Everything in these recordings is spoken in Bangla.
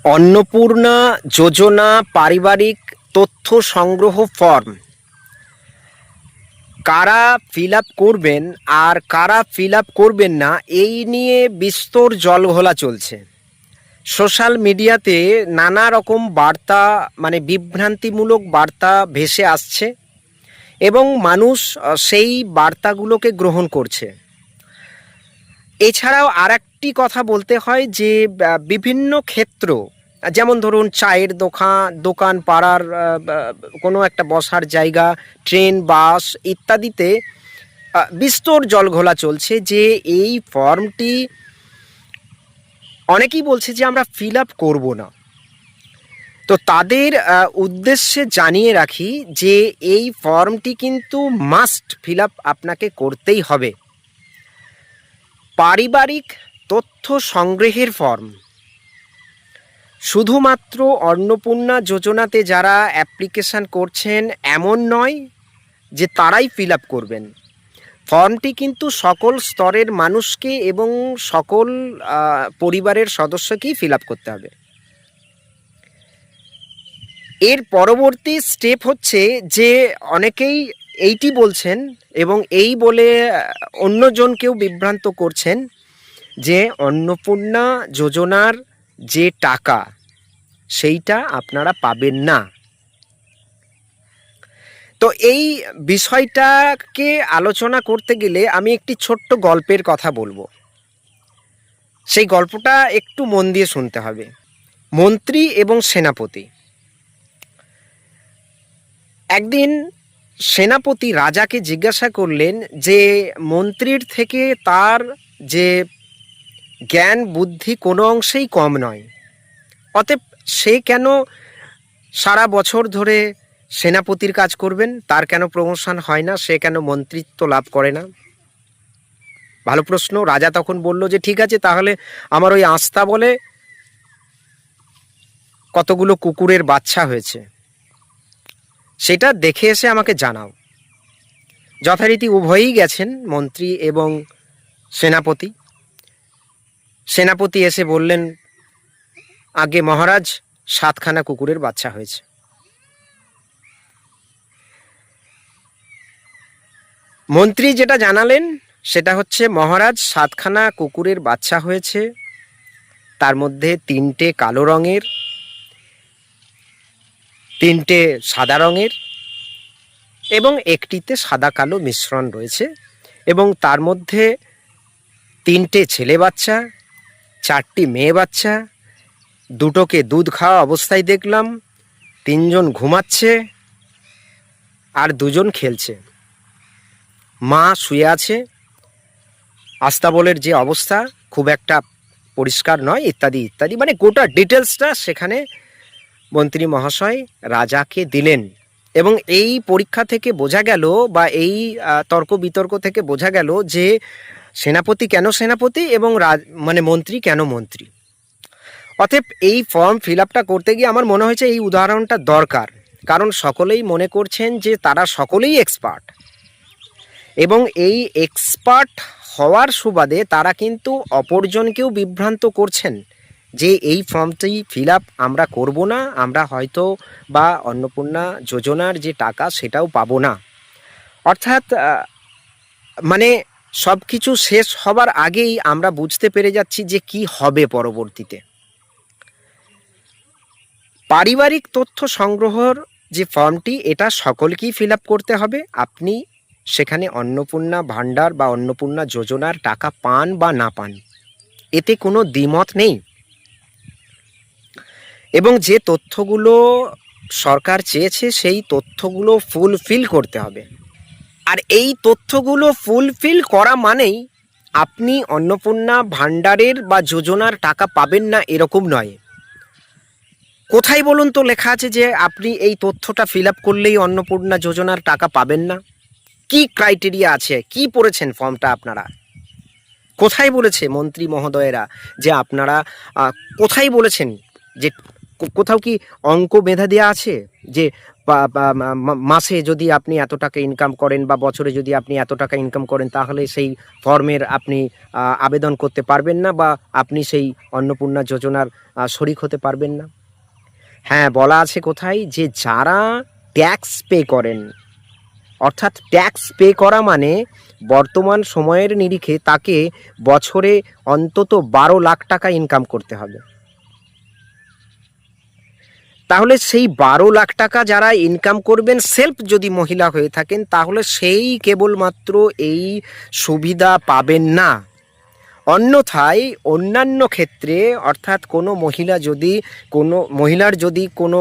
অন্নপূর্ণা যোজনা পারিবারিক তথ্য সংগ্রহ ফর্ম কারা ফিল আপ করবেন আর কারা ফিল আপ করবেন না, এই নিয়ে বিস্তর জলঘোলা চলছে। সোশ্যাল মিডিয়াতে নানা রকম বার্তা, মানে বিভ্রান্তিমূলক বার্তা ভেসে আসছে এবং মানুষ সেই বার্তাগুলোকে গ্রহণ করছে। এছাড়াও আরেকটি কথা বলতে হয় যে বিভিন্ন ক্ষেত্র, যেমন ধরুন চায়ের দোকান পাড়ার কোনো একটা বসার জায়গা, ট্রেন, বাস ইত্যাদিতে বিস্তর জলঘোলা চলছে যে এই ফর্মটি অনেকেই বলছে যে আমরা ফিল আপ করবো না। তো তাদের উদ্দেশ্যে জানিয়ে রাখি যে এই ফর্মটি কিন্তু মাস্ট ফিল আপ আপনাকে করতেই হবে। পারিবারিক তথ্য সংগ্রহের ফর্ম শুধুমাত্র অন্নপূর্ণা যোজনাতে যারা অ্যাপ্লিকেশান করছেন এমন নয় যে তারাই ফিল আপ করবেন। ফর্মটি কিন্তু সকল স্তরের মানুষকে এবং সকল পরিবারের সদস্যকেই ফিল আপ করতে হবে। এর পরবর্তী স্টেপ হচ্ছে যে অনেকেই এইটি বলছেন এবং এই বলে অন্যজনকেও বিভ্রান্ত করছেন যে অন্নপূর্ণা যোজনার যে টাকা সেইটা আপনারা পাবেন না। তো এই বিষয়টাকে আলোচনা করতে গেলে আমি একটি ছোট্ট গল্পের কথা বলবো। সেই গল্পটা একটু মন দিয়ে শুনতে হবে। মন্ত্রী এবং সেনাপতি। একদিন সেনাপতি রাজাকে জিজ্ঞাসা করলেন যে মন্ত্রীর থেকে তার যে জ্ঞান বুদ্ধি কোনো অংশেই কম নয়, অতএব সে কেন সারা বছর ধরে সেনাপতির কাজ করবেন, তার কেন প্রমোশন হয় না, সে কেন মন্ত্রিত্ব লাভ করে না? ভালো প্রশ্ন। রাজা তখন বলল যে ঠিক আছে, তাহলে আমার ওই আস্থা বলে কতগুলো কুকুরের বাচ্চা হয়েছে সেটা দেখে এসে আমাকে জানাও। যথারীতি উভয়ই গেছেন, মন্ত্রী এবং সেনাপতি। সেনাপতি এসে বললেন, আগে মহারাজ 7খানা কুকুরের বাচ্চা হয়েছে। মন্ত্রী যেটা জানালেন সেটা হচ্ছে, মহারাজ 7খানা কুকুরের বাচ্চা হয়েছে, তার মধ্যে 3টে কালো রঙের, 3টে সাদা রঙের এবং একটিতে সাদা কালো মিশ্রণ রয়েছে, এবং তার মধ্যে 3টে ছেলে বাচ্চা, 4টি মেয়ে বাচ্চা, 2টোকে দুধ খাওয়া অবস্থায় দেখলাম, 3জন ঘুমাচ্ছে আর 2জন খেলছে, মা শুয়ে আছে, আস্তাবলের যে অবস্থা খুব একটা পরিষ্কার নয়, ইত্যাদি ইত্যাদি, মানে গোটা ডিটেলসটা সেখানে মন্ত্রী মহাশয় রাজাকে দিলেন। এবং এই পরীক্ষা থেকে বোঝা গেল, বা এই তর্ক বিতর্ক থেকে বোঝা গেল যে সেনাপতি কেন সেনাপতি এবং মানে মন্ত্রী কেন মন্ত্রী। অতএব এই ফর্ম ফিল আপটা করতে গিয়ে আমার মনে হয়েছে এই উদাহরণটা দরকার, কারণ সকলেই মনে করছেন যে তারা সকলেই এক্সপার্ট, এবং এই এক্সপার্ট হওয়ার সুবাদে তারা কিন্তু অপরজনকেও বিভ্রান্ত করছেন যে এই ফর্মটি ফিল আপ আমরা করব না, আমরা হয়তো বা অন্নপূর্ণা যোজনার যে টাকা সেটাও পাবো না। অর্থাৎ মানে সব কিছু শেষ হবার আগেই আমরা বুঝতে পেরে যাচ্ছি যে কি হবে পরবর্তীতে। পারিবারিক তথ্য সংগ্রহের যে ফর্মটি, এটা সকলকেই ফিল আপ করতে হবে। আপনি সেখানে অন্নপূর্ণা ভাণ্ডার বা অন্নপূর্ণা যোজনার টাকা পান বা না পান, এতে কোনো দ্বিমত নেই। এবং যে তথ্যগুলো সরকার চেয়েছে সেই তথ্যগুলো ফুলফিল করতে হবে। আর এই তথ্যগুলো ফুলফিল করা মানেই আপনি অন্নপূর্ণা ভাণ্ডারের বা যোজনার টাকা পাবেন না এরকম নয়। কোথায় বলুন তো লেখা আছে যে আপনি এই তথ্যটা ফিল আপ করলেই অন্নপূর্ণা যোজনার টাকা পাবেন না? কি ক্রাইটেরিয়া আছে? কি পড়েছেন ফর্মটা আপনারা? কোথায় বলেছে মন্ত্রী মহোদয়েরা যে আপনারা কোথায় বলেছেন যে কোথাও কি অঙ্ক বেঁধে দেওয়া আছে যে মাসে যদি আপনি এত টাকা ইনকাম করেন বা বছরে যদি আপনি এত টাকা ইনকাম করেন, তাহলে সেই ফর্মের আপনি আবেদন করতে পারবেন না বা আপনি সেই অন্নপূর্ণা যোজনার শরিক হতে পারবেন না। হ্যাঁ, বলা আছে কোথায় যে যারা ট্যাক্স পে করেন, অর্থাৎ ট্যাক্স পে করা মানে বর্তমান সময়ের নিরিখে তাকে বছরে অন্তত 12 লাখ টাকা ইনকাম করতে হবে। তাহলে সেই 12 লাখ টাকা যারা ইনকাম করবেন, সেলফ যদি মহিলা হয়ে থাকেন, তাহলে সেই কেবলমাত্র এই সুবিধা পাবেন না। অন্যথায় অন্যান্য ক্ষেত্রে, অর্থাৎ কোনো মহিলার যদি কোনো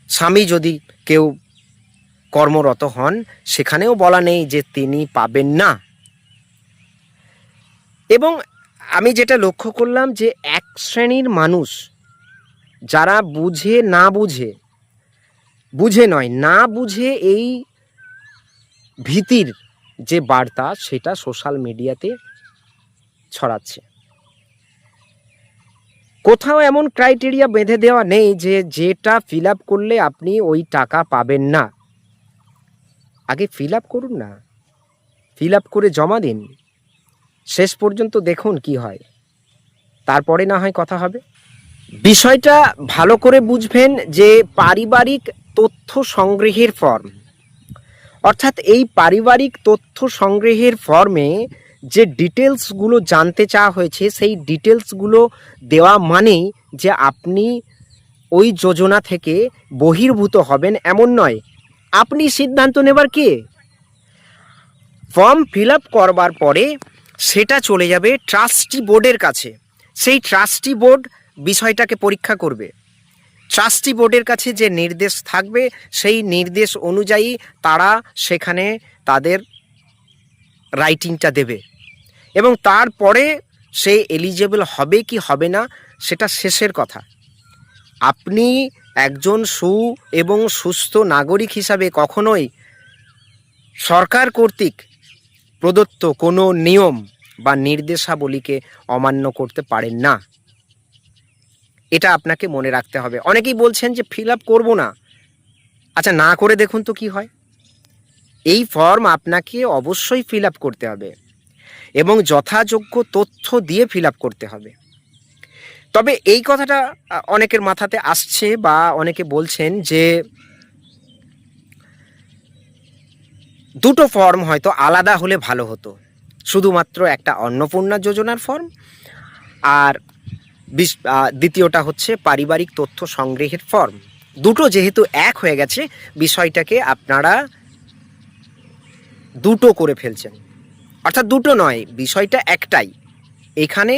স্বামী যদি কেউ কর্মরত হন, সেখানেও বলা নেই যে তিনি পাবেন না। এবং আমি যেটা লক্ষ্য করলাম যে এক শ্রেণীর মানুষ যারা না বুঝে এই ভীতির যে বার্তা সেটা সোশ্যাল মিডিয়াতে ছড়াচ্ছে। কোথাও এমন ক্রাইটেরিয়া বেঁধে দেওয়া নেই যে যেটা ফিল আপ করলে আপনি ওই টাকা পাবেন না। আগে ফিল আপ করুন না, ফিল আপ করে জমা দিন, শেষ পর্যন্ত দেখুন কি হয়, তারপরে না হয় কথা হবে। বিষয়টা ভালো করে বুঝবেন যে পারিবারিক তথ্য সংগ্রহের ফর্ম, অর্থাৎ এই পারিবারিক তথ্য সংগ্রহের ফর্মে যে ডিটেলসগুলো জানতে চাওয়া হয়েছে, সেই ডিটেলসগুলো দেওয়া মানেই যে আপনি ওই যোজনা থেকে বহির্ভূত হবেন এমন নয়। আপনি সিদ্ধান্ত নেবার কে? ফর্ম ফিল আপ করবার পরে সেটা চলে যাবে ট্রাস্টি বোর্ডের কাছে। সেই ট্রাস্টি বোর্ড বিষয়টাকে পরীক্ষা করবে। ট্রাস্টি বোর্ডের কাছে যে নির্দেশ থাকবে, সেই নির্দেশ অনুযায়ী তারা সেখানে তাদের রাইটিংটা দেবে এবং তারপরে সে এলিজেবল হবে কি হবে না সেটা শেষের কথা। আপনি একজন এবং সুস্থ নাগরিক হিসাবে কখনোই সরকার কর্তৃক প্রদত্ত কোনো নিয়ম বা নির্দেশাবলীকে অমান্য করতে পারেন না। এটা আপনাকে মনে রাখতে হবে। অনেকেই বলছেন যে ফিল আপ করবো না। আচ্ছা, না করে দেখুন তো কি হয়। এই ফর্ম আপনাকে অবশ্যই ফিল আপ করতে হবে এবং যথাযোগ্য তথ্য দিয়ে ফিল আপ করতে হবে। তবে এই কথাটা অনেকের মাথাতে আসছে বা অনেকে বলছেন যে দুটো ফর্ম হয়তো আলাদা হলে ভালো হতো, শুধুমাত্র একটা অন্নপূর্ণা যোজনার ফর্ম আর দ্বিতীয়টা হচ্ছে পারিবারিক তথ্য সংগ্রহের ফর্ম। দুটো যেহেতু এক হয়ে গেছে, বিষয়টাকে আপনারা দুটো করে ফেলছেন। অর্থাৎ দুটো নয়, বিষয়টা একটাই। এখানে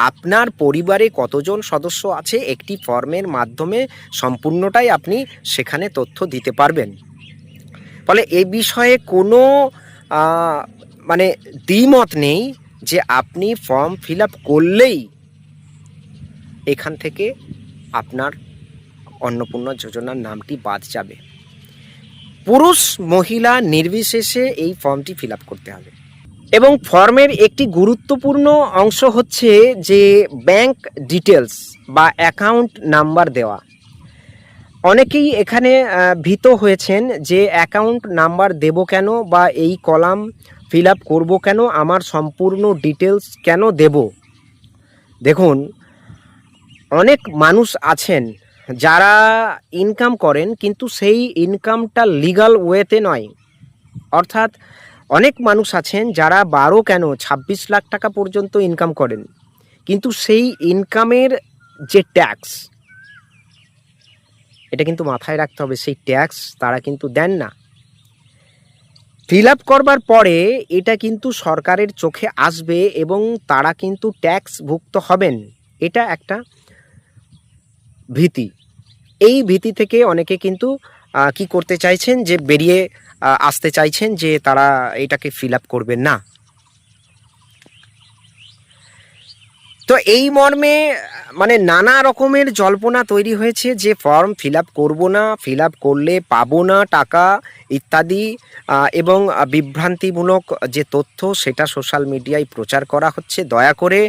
আপনার পরিবারে কতজন সদস্য আছে একটি ফর্মের মাধ্যমে সম্পূর্ণটাই আপনি সেখানে তথ্য দিতে পারবেন। ফলে এ বিষয়ে কোনো মানে দ্বিমত নেই যে আপনি ফর্ম ফিল আপ করলেই এখান থেকে আপনার অন্নপূর্ণা যোজনার নামটি বাদ যাবে। পুরুষ মহিলা নির্বিশেষে এই ফর্মটি ফিল আপ করতে হবে। এবং ফর্মের একটি গুরুত্বপূর্ণ অংশ হচ্ছে যে ব্যাংক ডিটেলস বা অ্যাকাউন্ট নাম্বার দেওয়া। অনেকেই এখানে ভীত হয়েছেন যে অ্যাকাউন্ট নাম্বার দেব কেন বা এই কলাম ফিল আপ করবো কেন, আমার সম্পূর্ণ ডিটেলস কেন দেব। দেখুন, অনেক মানুষ আছেন যারা ইনকাম করেন কিন্তু সেই ইনকামটা লিগাল ওয়েতে নয়। অর্থাৎ অনেক মানুষ আছেন যারা 26 লাখ টাকা পর্যন্ত ইনকাম করেন, কিন্তু সেই ইনকামের যে ট্যাক্স, এটা কিন্তু মাথায় রাখতে হবে, সেই ট্যাক্স তারা কিন্তু দেন না। ফিল আপ করবার পরে এটা কিন্তু সরকারের চোখে আসবে এবং তারা কিন্তু ট্যাক্স ভুক্ত হবেন। এটা একটা ভীতি। এই ভীতি থেকে অনেকে কিন্তু কি করতে চাইছেন যে বেরিয়ে আসতে চাইছেন যে তারা এটাকে ফিল আপ করবেন না। তো এই মর্মে মানে নানা রকমের জল্পনা তৈরি হয়েছে যে ফর্ম ফিল আপ করবো না, ফিল আপ করলে পাবো না টাকা ইত্যাদি, এবং বিভ্রান্তিমূলক যে তথ্য সেটা সোশ্যাল মিডিয়ায় প্রচার করা হচ্ছে। দয়া করে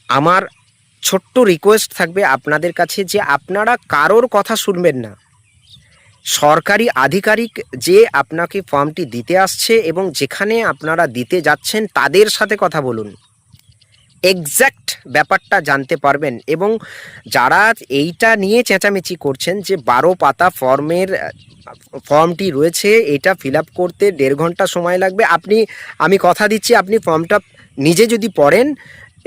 আমার ছোট্ট রিকোয়েস্ট থাকবে আপনাদের কাছে যে আপনারা কারোর কথা শুনবেন না। সরকারি আধিকারিক যে আপনাকে ফর্মটি দিতে আসছে এবং যেখানে আপনারা দিতে যাচ্ছেন তাদের সাথে কথা বলুন, এক্স্যাক্ট ব্যাপারটা জানতে পারবেন। এবং যারা এইটা নিয়ে চেঁচামেচি করছেন যে 12 পাতা ফর্মটি রয়েছে, এটা ফিল আপ করতে 1.5 ঘন্টা সময় লাগবে, আমি কথা দিচ্ছি আপনি ফর্মটা নিজে যদি পড়েন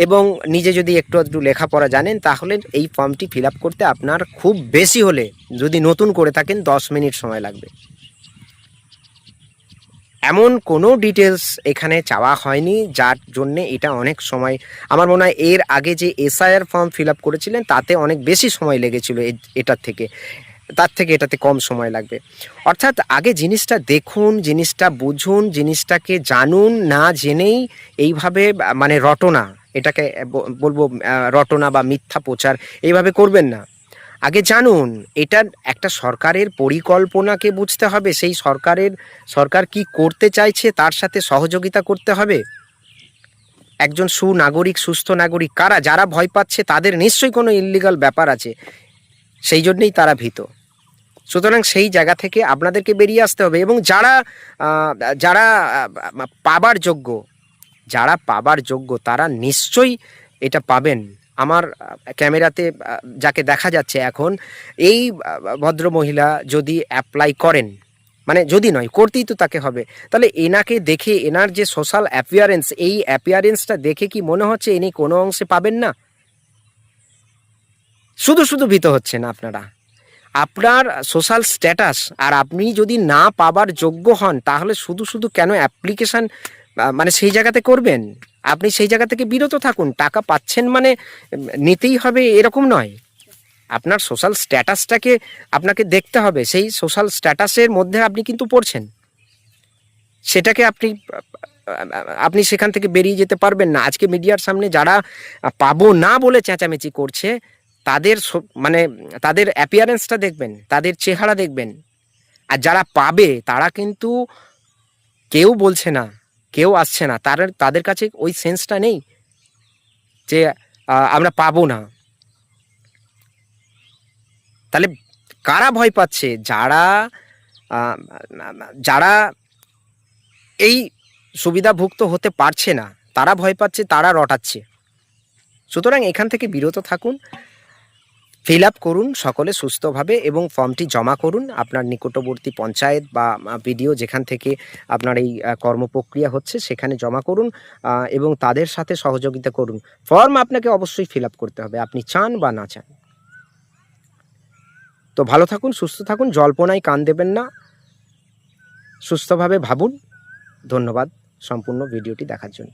এবং নিজে যদি একটু একটু লেখাপড়া জানেন, তাহলে এই ফর্মটি ফিল আপ করতে আপনার খুব বেশি হলে, যদি নতুন করে থাকেন, 10 মিনিট সময় লাগবে। এমন কোনো ডিটেলস এখানে চাওয়া হয়নি যার জন্যে এটা অনেক সময়, আমার মনে হয় এর আগে যে এসআইআর ফর্ম ফিল আপ করেছিলেন তাতে অনেক বেশি সময় লেগেছিল, তার থেকে এটাতে কম সময় লাগবে। অর্থাৎ আগে জিনিসটা দেখুন, জিনিসটা বুঝুন, জিনিসটাকে জানুন, না জেনেই এইভাবে মানে রটনা, এটাকে বলবো রটনা বা মিথ্যা প্রচার এইভাবে করবেন না। আগে জানুন, এটা একটা সরকারের পরিকল্পনাকে বুঝতে হবে, সেই সরকার কি করতে চাইছে তার সাথে সহযোগিতা করতে হবে। একজন সুনাগরিক, সুস্থ নাগরিক কারা? যারা ভয় পাচ্ছে তাদের নিশ্চয়ই কোনো ইল্লিগাল ব্যাপার আছে, সেই জন্যেই তারা ভীত। সুতরাং সেই জায়গা থেকে আপনাদেরকে বেরিয়ে আসতে হবে। এবং যারা পাবার যোগ্য তারা নিশ্চয়ই এটা পাবেন। আমার ক্যামেরাতে যাকে দেখা যাচ্ছে এখন, এই ভদ্রমহিলা যদি অ্যাপ্লাই করেন, মানে যদি নয়, করতেই তো তাকে হবে, তাহলে এনাকে দেখে, এনার যে সোশ্যাল অ্যাপিয়ারেন্স, এই অ্যাপিয়ারেন্সটা দেখে কি মনে হচ্ছে ইনি কোনো অংশে পাবেন না? শুধু ভীত হচ্ছেন আপনারা। আপনার সোশ্যাল স্ট্যাটাস আর আপনি যদি না পাবার যোগ্য হন, তাহলে শুধু কেন অ্যাপ্লিকেশান মানে সেই জায়গাতে করবেন? আপনি সেই জায়গা থেকে বিরত থাকুন। টাকা পাচ্ছেন মানে নিতেই হবে এরকম নয়। আপনার সোশ্যাল স্ট্যাটাসটাকে আপনাকে দেখতে হবে, সেই সোশ্যাল স্ট্যাটাসের মধ্যে আপনি কিন্তু পড়ছেন, সেটাকে আপনি সেখান থেকে বেরিয়ে যেতে পারবেন না। আজকে মিডিয়ার সামনে যারা পাবো না বলে চেঁচামেচি করছে, মানে তাদের অ্যাপিয়ারেন্সটা দেখবেন, তাদের চেহারা দেখবেন। আর যারা পাবে তারা কিন্তু কেউ বলছে না, কেউ আসছে না, তাদের কাছে ওই সেন্সটা নেই যে আমরা পাবো না। তাহলে কারা ভয় পাচ্ছে? যারা এই সুবিধাভুক্ত হতে পারছে না তারা ভয় পাচ্ছে, তারা রটাচ্ছে। সুতরাং এখান থেকে বিরত থাকুন, ফিল আপ করুন সকলে সুস্থভাবে এবং ফর্মটি জমা করুন আপনার নিকটবর্তী পঞ্চায়েত বা বিডিও, যেখান থেকে আপনার এই কর্মপ্রক্রিয়া হচ্ছে সেখানে জমা করুন এবং তাদের সাথে সহযোগিতা করুন। ফর্ম আপনাকে অবশ্যই ফিল আপ করতে হবে, আপনি চান বা না চান। তো ভালো থাকুন, সুস্থ থাকুন, জল্পনায় কান দেবেন না, সুস্থভাবে ভাবুন। ধন্যবাদ সম্পূর্ণ ভিডিওটি দেখার জন্য।